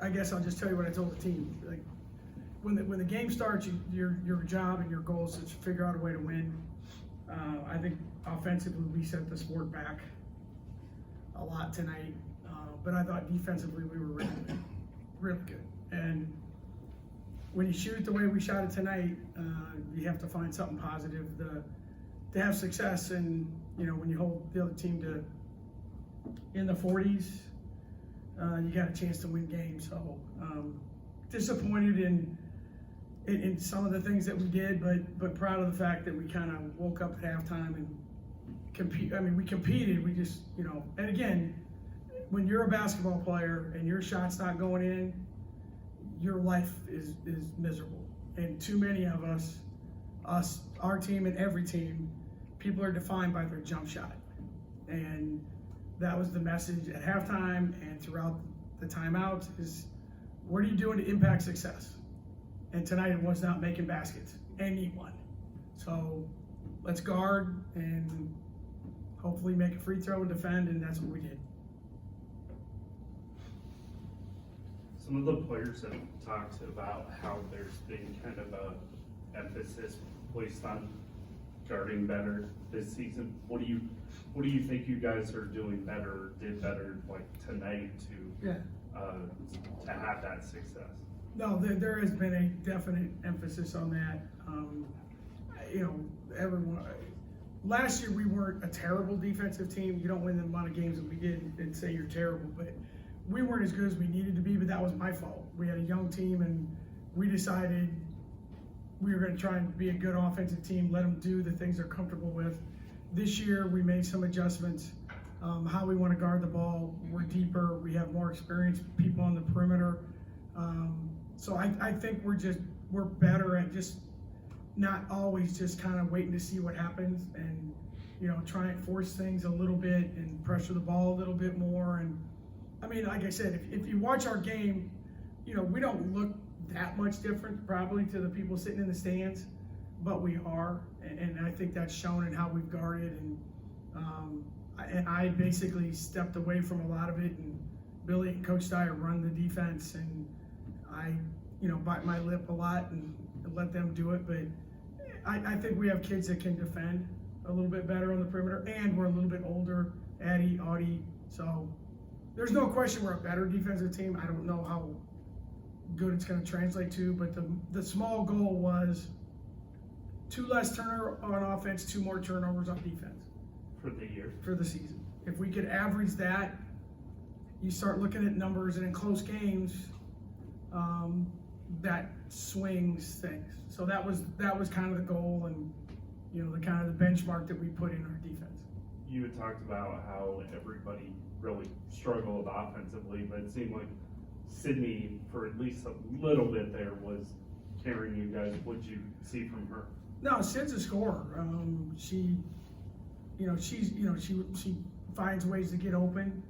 I guess I'll just tell you what I told the team. Like, when the game starts, your job and your goal is to figure out a way to win. I think offensively we set the sport back a lot tonight, but I thought defensively we were really good. And when you shoot it the way we shot it tonight, you have to find something positive to have success. And when you hold the other team to in the 40s, you got a chance to win games. So disappointed in some of the things that we did, but proud of the fact that we kind of woke up at halftime and compete. I mean, we competed. We just and again, when you're a basketball player and your shot's not going in, your life is miserable. And too many of us, our team and every team, people are defined by their jump shot. And that was the message at halftime and throughout the timeouts is, what are you doing to impact success? And tonight it was not making baskets, anyone. So let's guard and hopefully make a free throw and defend, and that's what we did. Some of the players have talked about how there's been kind of a emphasis placed on guarding better this season. What do you think you guys are doing better or did better like tonight to have that success? No, there has been a definite emphasis on that. Everyone. Last year we weren't a terrible defensive team. You don't win the amount of games that we did and say you're terrible, but we weren't as good as we needed to be, but that was my fault. We had a young team and we decided we were going to try and be a good offensive team, let them do the things they're comfortable with. This year we made some adjustments, how we want to guard the ball. We're deeper, we have more experienced people on the perimeter. So I think we're better at just not always just kind of waiting to see what happens and, try and force things a little bit and pressure the ball a little bit more. And I mean, like I said, if you watch our game, we don't look that much different probably to the people sitting in the stands, but we are. And I think that's shown in how we've guarded. And I basically stepped away from a lot of it, and Billy and Coach Dyer run the defense, and I, bite my lip a lot and let them do it. But I think we have kids that can defend a little bit better on the perimeter, and we're a little bit older, Audie. So there's no question we're a better defensive team. I don't know how good it's going to translate to, but the small goal was 2 less turnover on offense, 2 more turnovers on defense. For the year? For the season. If we could average that, you start looking at numbers, and in close games, that swings things. So that was kind of the goal, and the kind of the benchmark that we put in our defense. You had talked about how everybody really struggled offensively, but it seemed like Sydney, for at least a little bit there, was carrying you guys. What'd you see from her? No, Sid's a scorer. She finds ways to get open.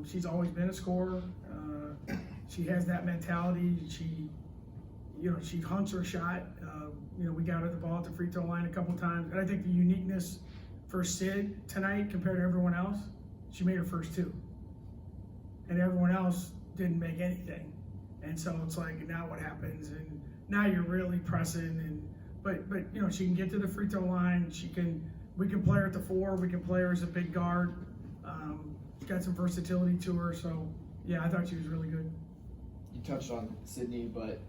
She's always been a scorer. She has that mentality. She hunts her shot. We got her the ball at the free throw line a couple times. And I think the uniqueness for Sid tonight compared to everyone else, she made her first 2. And everyone else didn't make anything. And so it's like, now what happens? And now you're really pressing. But she can get to the free throw line. We can play her at the 4. We can play her as a big guard. She's got some versatility to her. So yeah, I thought she was really good. You touched on Sydney, but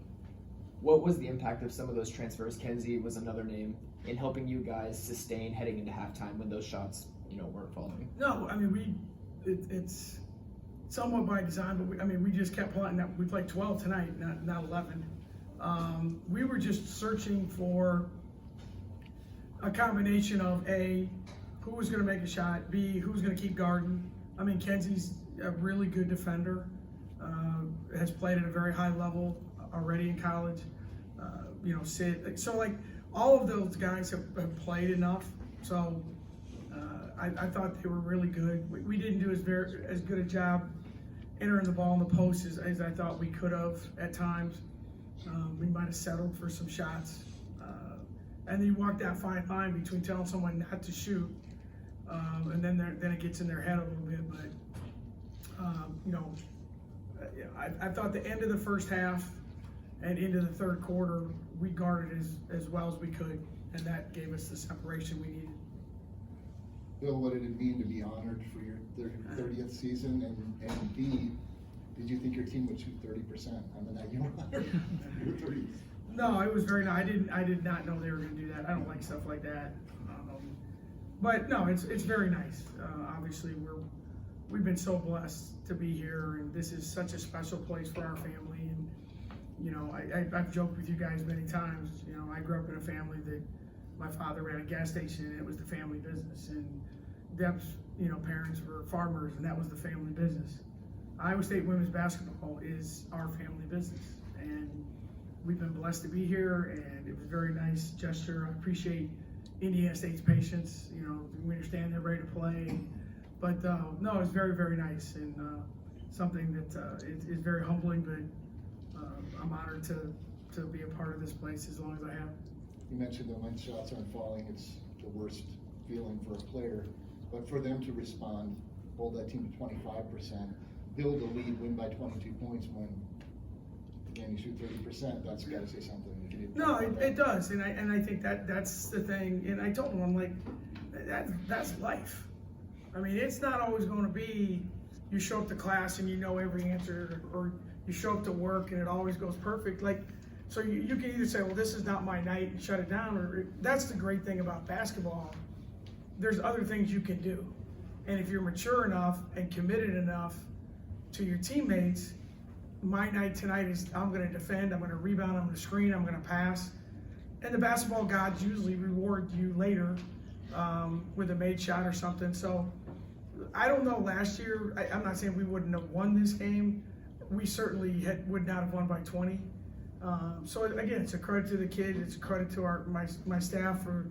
what was the impact of some of those transfers? Kenzie was another name in helping you guys sustain heading into halftime when those shots, weren't falling. No, I mean it's somewhat by design, but we just kept playing. We played 12 tonight, not 11. We were just searching for a combination of A, who was going to make a shot, B, who's going to keep guarding. Kenzie's a really good defender, has played at a very high level already in college. Sid. So all of those guys have played enough. So I thought they were really good. We didn't do as good a job entering the ball in the post as I thought we could have at times. We might have settled for some shots. And then you walk that fine line between telling someone not to shoot and then it gets in their head a little bit. But I thought the end of the first half and into the third quarter, we guarded as well as we could, and that gave us the separation we needed. Bill, what did it mean to be honored for your 30th season? And B, did you think your team would shoot 30% on the night you were honored? Your threes? No, it was very nice. I did not know they were going to do that. I don't like stuff like that. But no, it's very nice. Obviously, we've been so blessed to be here, and this is such a special place for our family. And I've joked with you guys many times. I grew up in a family that my father ran a gas station, and it was the family business. And Deb's parents were farmers, and that was the family business. Iowa State women's basketball is our family business, and we've been blessed to be here. And it was a very nice gesture. I appreciate Indiana State's patience. We understand they're ready to play, but no, it's very, very nice, and something that is very humbling. But I'm honored to be a part of this place as long as I have. You mentioned that when shots aren't falling, it's the worst feeling for a player. But for them to respond, hold that team to 25%, build a lead, win by 22 points when, again, you shoot 30%, that's got to say something. No, it does, and I think that's the thing. And I told him, I'm like, that's life. I mean, it's not always going to be you show up to class and you know every answer, or you show up to work and it always goes perfect. So you can either say, well, this is not my night, and shut it down, or that's the great thing about basketball. There's other things you can do, and if you're mature enough and committed enough to your teammates, my night tonight is I'm going to defend, I'm going to rebound, I'm going to screen, I'm going to pass. And the basketball gods usually reward you later with a made shot or something. So I don't know last year, I'm not saying we wouldn't have won this game. We certainly would not have won by 20. So again, it's a credit to the kids, it's a credit to my staff for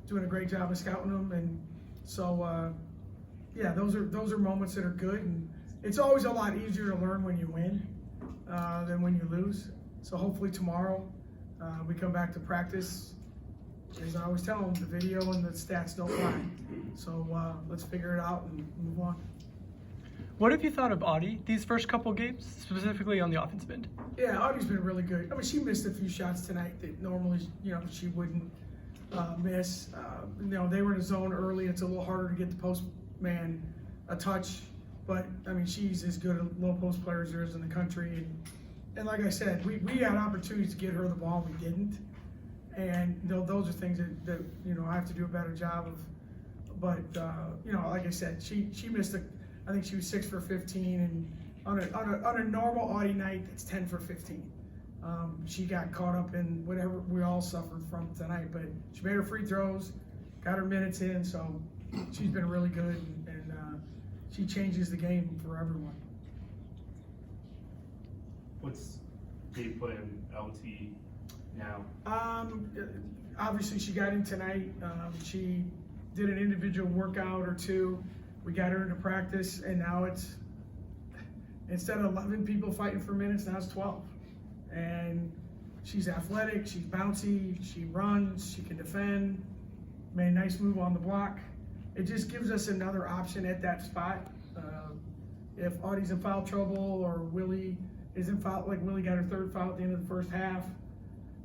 doing a great job of scouting them. And so yeah, those are moments that are good. And it's always a lot easier to learn when you win than when you lose. So hopefully tomorrow we come back to practice. As I always tell them, the video and the stats don't lie. So let's figure it out and move on. What have you thought of Audie these first couple games, specifically on the offensive end? Yeah, Audie's been really good. I mean, she missed a few shots tonight that normally, she wouldn't miss. They were in a zone early. It's a little harder to get the post man a touch. But, I mean, she's as good a low post player as there is in the country. And like I said, we had opportunities to get her the ball. We didn't. And those are things that I have to do a better job of. But, like I said, she missed I think she was 6 for 15. And on a normal Audie night, that's 10 for 15. She got caught up in whatever we all suffered from tonight. But she made her free throws, got her minutes in. So she's been really good. And she changes the game for everyone. What's game plan LT now? Obviously she got in tonight. She did an individual workout or two. We got her into practice, and now it's, instead of 11 people fighting for minutes, now it's 12. And she's athletic, she's bouncy, she runs, she can defend, made a nice move on the block. It just gives us another option at that spot. If Audie's in foul trouble or Willie is in foul, like Willie got her third foul at the end of the first half,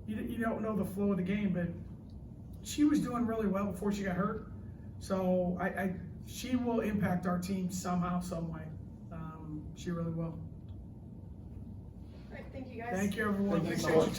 you don't know the flow of the game, but she was doing really well before she got hurt. So she will impact our team somehow, some way. She really will. All right, thank you guys. Thank you, everyone. Thank you so Appreciate your much. time.